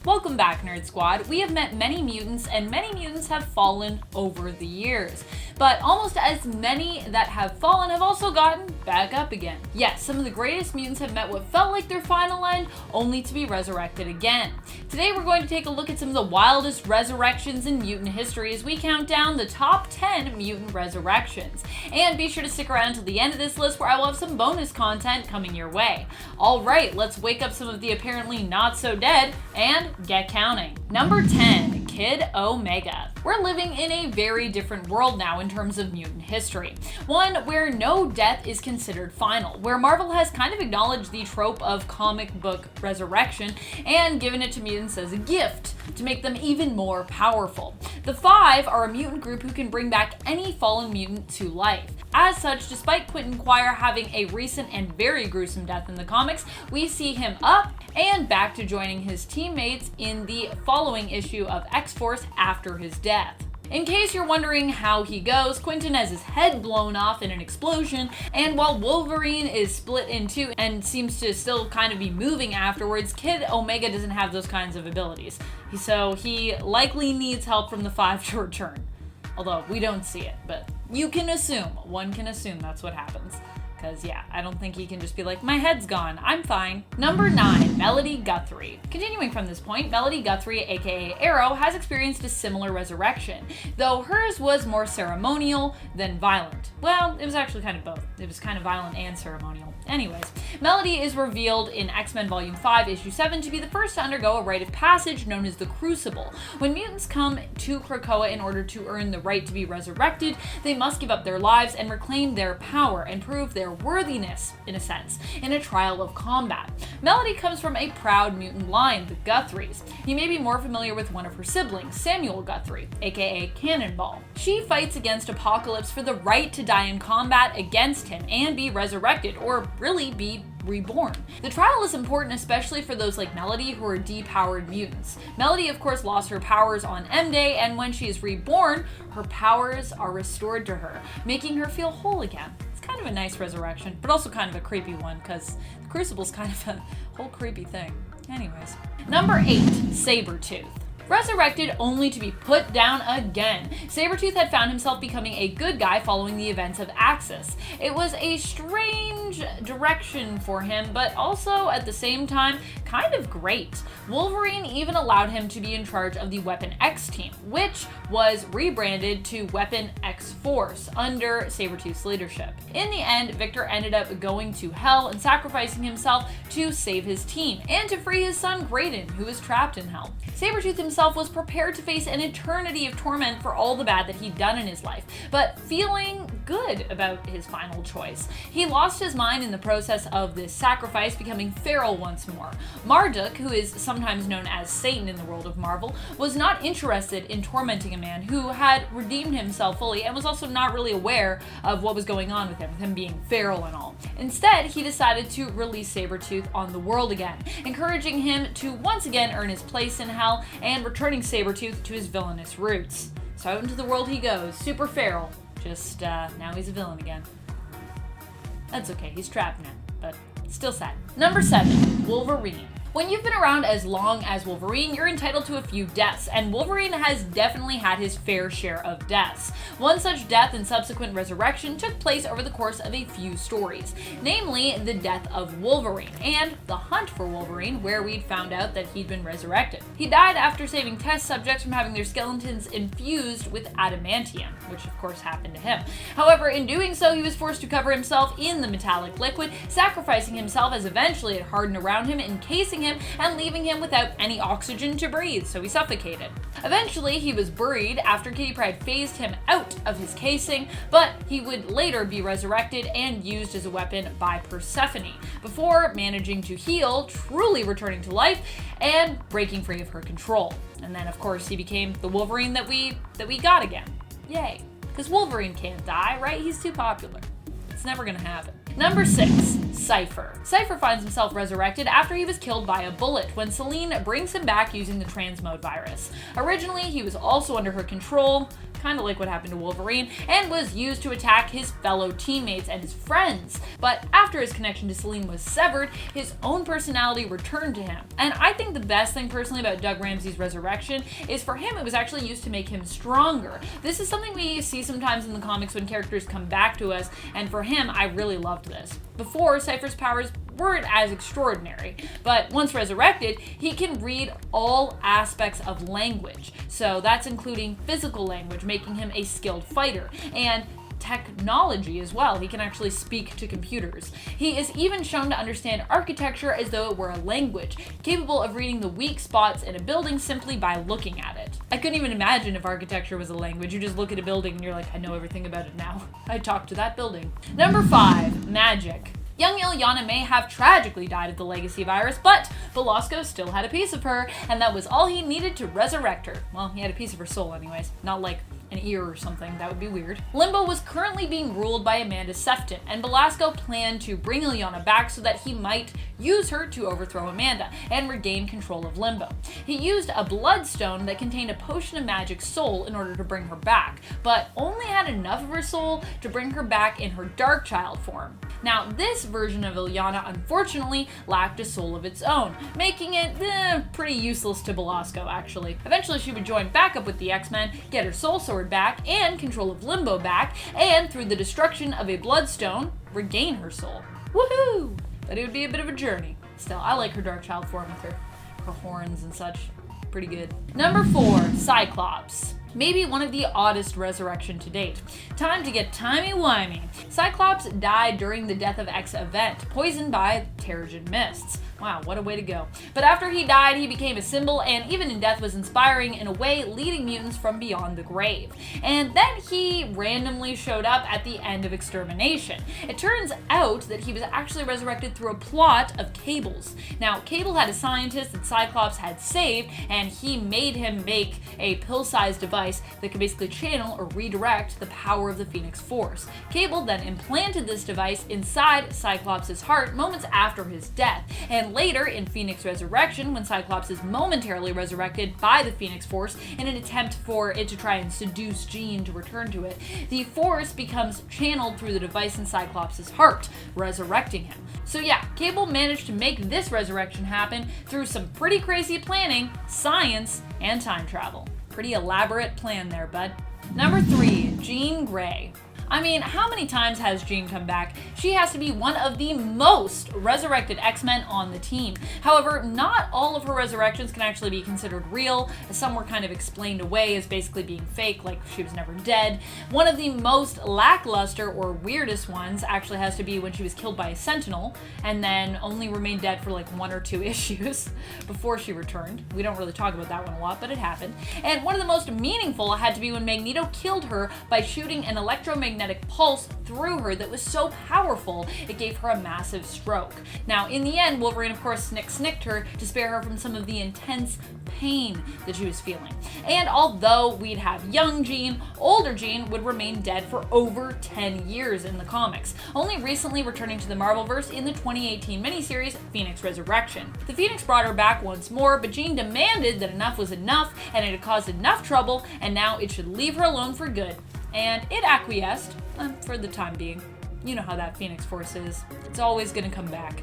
Welcome back, Nerd Squad. We have met many mutants, and many mutants have fallen over the years. But almost as many that have fallen have also gotten back up again. Yes, some of the greatest mutants have met what felt like their final end, only to be resurrected again. Today we're going to take a look at some of the wildest resurrections in mutant history as we count down the top 10 mutant resurrections. And be sure to stick around until the end of this list where I will have some bonus content coming your way. Alright, let's wake up some of the apparently not so dead and get counting. Number 10. Kid Omega. We're living in a very different world now in terms of mutant history. One where no death is considered final, where Marvel has kind of acknowledged the trope of comic book resurrection and given it to mutants as a gift to make them even more powerful. The Five are a mutant group who can bring back any fallen mutant to life. As such, despite Quentin Quire having a recent and very gruesome death in the comics, we see him up and back to joining his teammates in the following issue of X-Force after his death. In case you're wondering how he goes, Quentin has his head blown off in an explosion, and while Wolverine is split in two and seems to still kind of be moving afterwards, Kid Omega doesn't have those kinds of abilities. So he likely needs help from the Five to return. Although we don't see it, but you can assume, one can assume that's what happens. Because yeah, I don't think he can just be like, my head's gone, I'm fine. Number 9, Melody Guthrie. Continuing from this point, Melody Guthrie, aka Arrow, has experienced a similar resurrection, though hers was more ceremonial than violent. Well, it was actually kind of both. It was kind of violent and ceremonial. Anyways, Melody is revealed in X-Men Volume 5, Issue 7 to be the first to undergo a rite of passage known as the Crucible. When mutants come to Krakoa in order to earn the right to be resurrected, they must give up their lives and reclaim their power and prove their worthiness, in a sense, in a trial of combat. Melody comes from a proud mutant line, the Guthries. You may be more familiar with one of her siblings, Samuel Guthrie, aka Cannonball. She fights against Apocalypse for the right to die in combat against him and be resurrected, or really be reborn. The trial is important especially for those like Melody who are depowered mutants. Melody of course lost her powers on M-Day, and when she is reborn, her powers are restored to her, making her feel whole again. Kind of a nice resurrection, but also kind of a creepy one because the Crucible's kind of a whole creepy thing. Anyways. Number 8, Sabretooth. Resurrected only to be put down again, Sabretooth had found himself becoming a good guy following the events of Axis. It was a strange direction for him, but also at the same time, kind of great. Wolverine even allowed him to be in charge of the Weapon X team, which was rebranded to Weapon X Force under Sabretooth's leadership. In the end, Victor ended up going to Hell and sacrificing himself to save his team and to free his son Graydon, who was trapped in Hell. Sabretooth himself was prepared to face an eternity of torment for all the bad that he'd done in his life, but feeling good about his final choice. He lost his mind in the process of this sacrifice, becoming feral once more. Marduk, who is sometimes known as Satan in the world of Marvel, was not interested in tormenting a man who had redeemed himself fully and was also not really aware of what was going on with him being feral and all. Instead, he decided to release Sabretooth on the world again, encouraging him to once again earn his place in Hell and returning Sabretooth to his villainous roots. So out into the world he goes, super feral, just now he's a villain again. That's okay, he's trapped now, but still sad. Number 7, Wolverine. When you've been around as long as Wolverine, you're entitled to a few deaths, and Wolverine has definitely had his fair share of deaths. One such death and subsequent resurrection took place over the course of a few stories, namely the death of Wolverine and the hunt for Wolverine, where we'd found out that he'd been resurrected. He died after saving test subjects from having their skeletons infused with adamantium, which of course happened to him. However, in doing so, he was forced to cover himself in the metallic liquid, sacrificing himself as eventually it hardened around him, encasing him and leaving him without any oxygen to breathe, so he suffocated. Eventually, he was buried after Kitty Pryde phased him out of his casing, but he would later be resurrected and used as a weapon by Persephone, before managing to heal, truly returning to life, and breaking free of her control. And then, of course, he became the Wolverine that we got again. Yay. Because Wolverine can't die, right? He's too popular. It's never gonna happen. Number 6, CYPHER. CYPHER finds himself resurrected after he was killed by a bullet when Selene brings him back using the transmode virus. Originally, he was also under her control, kind of like what happened to Wolverine, and was used to attack his fellow teammates and his friends. But after his connection to Selene was severed, his own personality returned to him. And I think the best thing personally about Doug Ramsey's resurrection is for him it was actually used to make him stronger. This is something we see sometimes in the comics when characters come back to us, and for him I really loved this. Before, Cypher's powers weren't as extraordinary, but once resurrected, he can read all aspects of language. So that's including physical language, making him a skilled fighter, and technology as well. He can actually speak to computers. He is even shown to understand architecture as though it were a language, capable of reading the weak spots in a building simply by looking at it. I couldn't even imagine if architecture was a language. You just look at a building and you're like, I know everything about it now. I talk to that building. Number 5, MAGIK. Young Illyana may have tragically died of the legacy virus, but Belasco still had a piece of her, and that was all he needed to resurrect her. Well, he had a piece of her soul anyways, not like an ear or something. That would be weird. Limbo was currently being ruled by Amanda Sefton, and Belasco planned to bring Illyana back so that he might use her to overthrow Amanda and regain control of Limbo. He used a bloodstone that contained a potion of magic soul in order to bring her back, but only had enough of her soul to bring her back in her Darkchild form. Now, this version of Illyana unfortunately lacked a soul of its own, making it pretty useless to Belasco, actually. Eventually, she would join back up with the X-Men, get her soul sword back, and control of Limbo back, and through the destruction of a bloodstone, regain her soul. Woohoo! But it would be a bit of a journey. Still, I like her Darkchild form with her horns and such. Pretty good. Number 4, Cyclops. Maybe one of the oddest resurrection to date. Time to get timey-wimey. Cyclops died during the Death of X event, poisoned by Terrigen mists. Wow, what a way to go. But after he died, he became a symbol, and even in death was inspiring in a way, leading mutants from beyond the grave. And then he randomly showed up at the end of Extermination. It turns out that he was actually resurrected through a plot of Cable's. Now, Cable had a scientist that Cyclops had saved, and he made him make a pill-sized device that could basically channel or redirect the power of the Phoenix Force. Cable then implanted this device inside Cyclops' heart moments after his death, and later in Phoenix Resurrection, when Cyclops is momentarily resurrected by the Phoenix Force in an attempt for it to try and seduce Jean to return to it, the Force becomes channeled through the device in Cyclops' heart, resurrecting him. So yeah, Cable managed to make this resurrection happen through some pretty crazy planning, science, and time travel. Pretty elaborate plan there, bud. Number 3, Jean Grey. I mean, how many times has Jean come back? She has to be one of the most resurrected X-Men on the team. However, not all of her resurrections can actually be considered real, as some were kind of explained away as basically being fake, like she was never dead. One of the most lackluster or weirdest ones actually has to be when she was killed by a Sentinel, and then only remained dead for like 1 or 2 issues before she returned. We don't really talk about that one a lot, but it happened. And one of the most meaningful had to be when Magneto killed her by shooting an electromagnetic pulse through her that was so powerful it gave her a massive stroke. Now, in the end, Wolverine of course snicked her to spare her from some of the intense pain that she was feeling. And although we'd have young Jean, older Jean would remain dead for over 10 years in the comics, only recently returning to the Marvelverse in the 2018 miniseries Phoenix Resurrection. The Phoenix brought her back once more, but Jean demanded that enough was enough and it had caused enough trouble, and now it should leave her alone for good. And it acquiesced, for the time being. You know how that Phoenix Force is. It's always gonna come back.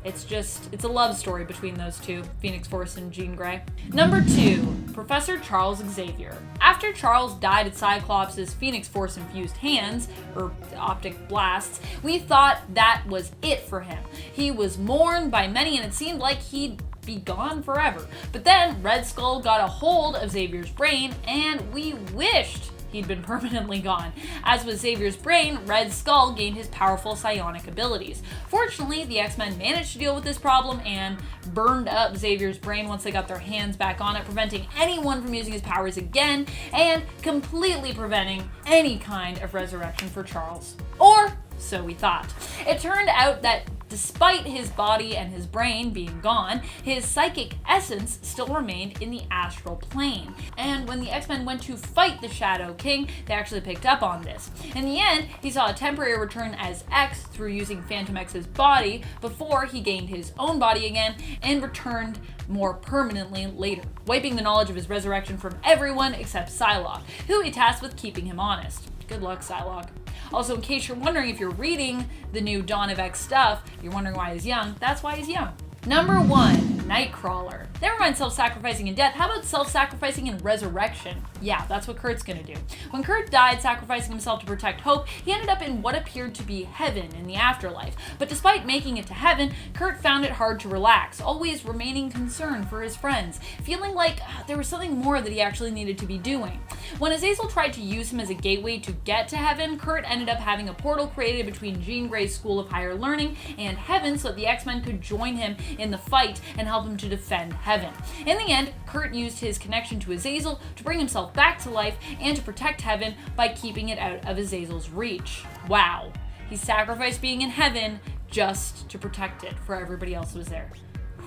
It's a love story between those two, Phoenix Force and Jean Grey. Number 2, Professor Charles Xavier. After Charles died at Cyclops' Phoenix Force infused hands, or optic blasts, we thought that was it for him. He was mourned by many and it seemed like he'd be gone forever. But then Red Skull got a hold of Xavier's brain and we wished he'd been permanently gone. As with Xavier's brain, Red Skull gained his powerful psionic abilities. Fortunately, the X-Men managed to deal with this problem and burned up Xavier's brain once they got their hands back on it, preventing anyone from using his powers again, and completely preventing any kind of resurrection for Charles. Or so we thought. It turned out that Despite his body and his brain being gone, his psychic essence still remained in the astral plane. And when the X-Men went to fight the Shadow King, they actually picked up on this. In the end, he saw a temporary return as X through using Phantom X's body before he gained his own body again and returned more permanently later, wiping the knowledge of his resurrection from everyone except Psylocke, who he tasked with keeping him honest. Good luck, Psylocke. Also, in case you're wondering, if you're reading the new Dawn of X stuff, you're wondering why he's young, that's why he's young. Number 1, Nightcrawler. Never mind self-sacrificing in death, how about self-sacrificing in resurrection? Yeah, that's what Kurt's gonna do. When Kurt died sacrificing himself to protect Hope, he ended up in what appeared to be heaven in the afterlife. But despite making it to heaven, Kurt found it hard to relax, always remaining concerned for his friends, feeling like there was something more that he actually needed to be doing. When Azazel tried to use him as a gateway to get to heaven, Kurt ended up having a portal created between Jean Grey's School of Higher Learning and heaven so that the X-Men could join him in the fight and help him to defend heaven. In the end, Kurt used his connection to Azazel to bring himself back to life and to protect heaven by keeping it out of Azazel's reach. Wow. He sacrificed being in heaven just to protect it for everybody else who was there.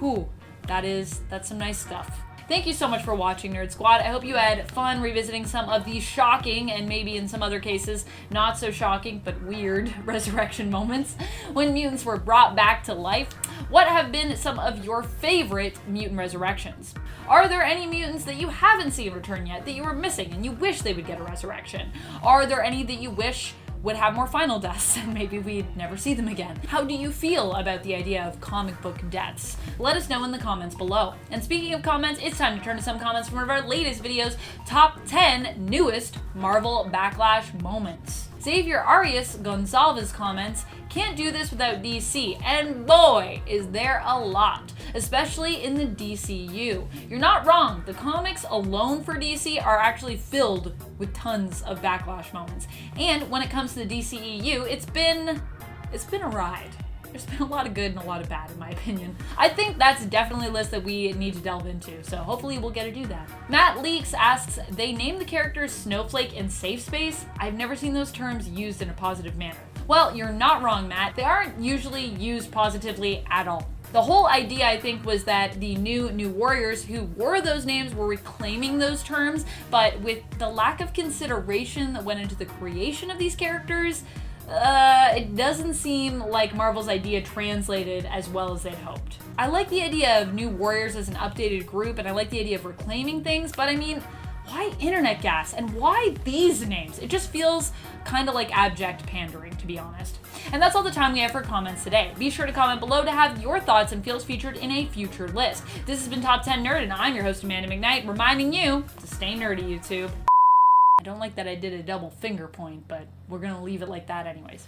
Whew, that's some nice stuff. Thank you so much for watching, Nerd Squad. I hope you had fun revisiting some of the shocking, and maybe in some other cases, not so shocking, but weird resurrection moments when mutants were brought back to life. What have been some of your favorite mutant resurrections? Are there any mutants that you haven't seen return yet that you were missing and you wish they would get a resurrection? Are there any that you wish would have more final deaths and maybe we'd never see them again? How do you feel about the idea of comic book deaths? Let us know in the comments below. And speaking of comments, it's time to turn to some comments from one of our latest videos, Top 10 Newest Marvel Backlash Moments. Xavier Arias Gonzalez comments, "Can't do this without DC," and boy, is there a lot, especially in the DCU. You're not wrong, the comics alone for DC are actually filled with tons of backlash moments. And when it comes to the DCEU, it's been a ride. There's been a lot of good and a lot of bad, in my opinion. I think that's definitely a list that we need to delve into, so hopefully we'll get to do that. Matt Leaks asks, "They name the characters Snowflake and Safe Space? I've never seen those terms used in a positive manner." Well, you're not wrong, Matt. They aren't usually used positively at all. The whole idea, I think, was that the new warriors who wore those names were reclaiming those terms, but with the lack of consideration that went into the creation of these characters, it doesn't seem like Marvel's idea translated as well as they'd hoped. I like the idea of new warriors as an updated group, and I like the idea of reclaiming things, but I mean, why internet gas? And why these names? It just feels kind of like abject pandering, to be honest. And that's all the time we have for comments today. Be sure to comment below to have your thoughts and feels featured in a future list. This has been Top 10 Nerd, and I'm your host, Amanda McKnight, reminding you to stay nerdy, YouTube. I don't like that I did a double finger point, but we're gonna leave it like that anyways.